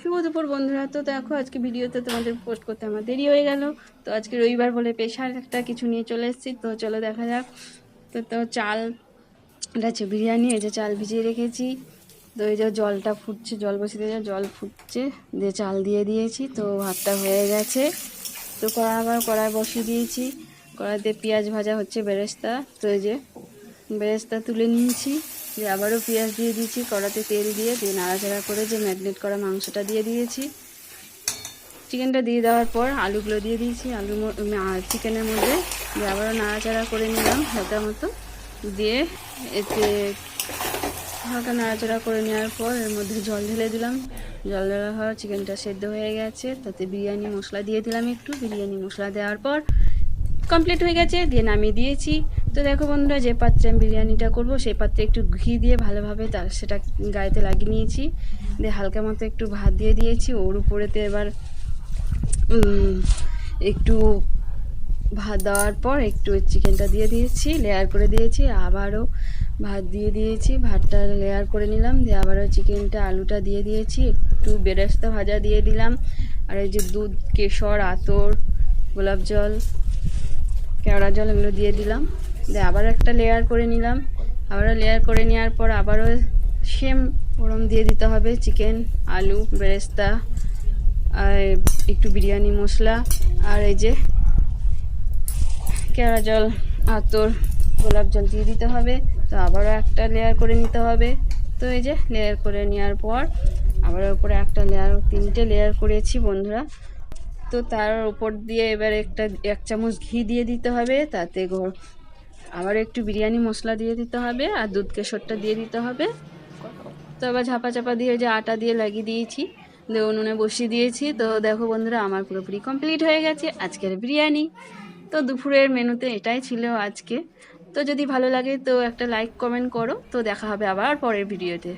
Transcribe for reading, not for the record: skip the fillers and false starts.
শুভ দুপুর বন্ধুরা। তো দেখো আজকে ভিডিওতে তোমাদের পোস্ট করতে আমার দেরি হয়ে গেল। তো আজকে রবিবার বলে স্পেশাল একটা কিছু নিয়ে চলে এসেছি। তো চলো দেখা যাক। তো চাল, এটা হচ্ছে বিরিয়ানি। এই যে চাল ভিজিয়ে রেখেছি। তো এই যে জলটা ফুটছে, জল বসিয়ে দিয়ে জল ফুটছে, দিয়ে চাল দিয়ে দিয়েছি। তো ভাতটা হয়ে গেছে। তো কড়াই বসিয়ে দিয়েছি। কড়াইতে পেঁয়াজ ভাজা হচ্ছে, বেরেস্তা। তো এই যে বেরেস্তা তুলে নিয়েছি, দিয়ে আবারও পেঁয়াজ দিয়ে দিয়েছি। কড়াতে তেল দিয়ে নাড়াচাড়া করে যে ম্যারিনেট করা মাংসটা দিয়ে দিয়েছি। চিকেনটা দিয়ে দেওয়ার পর আলুগুলো দিয়ে দিয়েছি চিকেনের মধ্যে, দিয়ে আবারও নাড়াচাড়া করে নিলাম হালকা মতো। দিয়ে এতে হালকা নাড়াচাড়া করে নেওয়ার পর এর মধ্যে জল ঢেলে দিলাম। জল ঢালা হওয়ার চিকেনটা সেদ্ধ হয়ে গেছে। তাতে বিরিয়ানি মশলা দিয়ে দিলাম একটু। বিরিয়ানি মশলা দেওয়ার পর কমপ্লিট হয়ে গেছে, দিয়ে নামিয়ে দিয়েছি। তো দেখো বন্ধুরা, যে পাত্রে আমি বিরিয়ানিটা করব সেই পাত্রে একটু ঘি দিয়ে ভালোভাবে সেটা গায়েতে লাগিয়ে নিয়েছি। দিয়ে হালকা মতো একটু ভাত দিয়ে দিয়েছি। ওর উপরেতে এবার একটু ভাত দেওয়ার পর একটু চিকেনটা দিয়ে দিয়েছি, লেয়ার করে দিয়েছি। আবারও ভাত দিয়ে দিয়েছি, ভাতটা লেয়ার করে নিলাম। দিয়ে আবারও চিকেনটা, আলুটা দিয়ে দিয়েছি। একটু বেরেস্তা ভাজা দিয়ে দিলাম। আর এই যে দুধ, কেশর, আতর, গোলাপ জল, কেওড়া জল, এগুলো দিয়ে দিলাম। দিয়ে আবার একটা লেয়ার করে নিলাম। আবারও লেয়ার করে নেওয়ার পর আবারও সেম ওরম দিয়ে দিতে হবে চিকেন, আলু, বেরেস্তা, আর একটু বিরিয়ানি মশলা, আর এই যে কেওড়া জল, আতর, গোলাপ জল দিয়ে দিতে হবে। তো আবারও একটা লেয়ার করে নিতে হবে। তো এই যে লেয়ার করে নেওয়ার পর আবার উপরে একটা লেয়ার, 3টে লেয়ার করেছি বন্ধুরা। তো তার উপর দিয়ে এবার এক চামচ ঘি দিয়ে দিতে হবে। তাতে আবার একটু বিরিয়ানি মশলা দিয়ে দিতে হবে, আর দুধ কেশরটা দিয়ে দিতে হবে। তো আবার চাপা দিয়ে যে আটা দিয়ে লাগিয়ে দিয়েছি, দিয়ে উনুনে বসিয়ে দিয়েছি। তো দেখো বন্ধুরা, আমার পুরোপুরি কমপ্লিট হয়ে গেছে আজকের বিরিয়ানি। তো দুপুরের মেনুতে এটাই ছিল আজকে। তো যদি ভালো লাগে তো একটা লাইক কমেন্ট করো। তো দেখা হবে আবার পরের ভিডিওতে।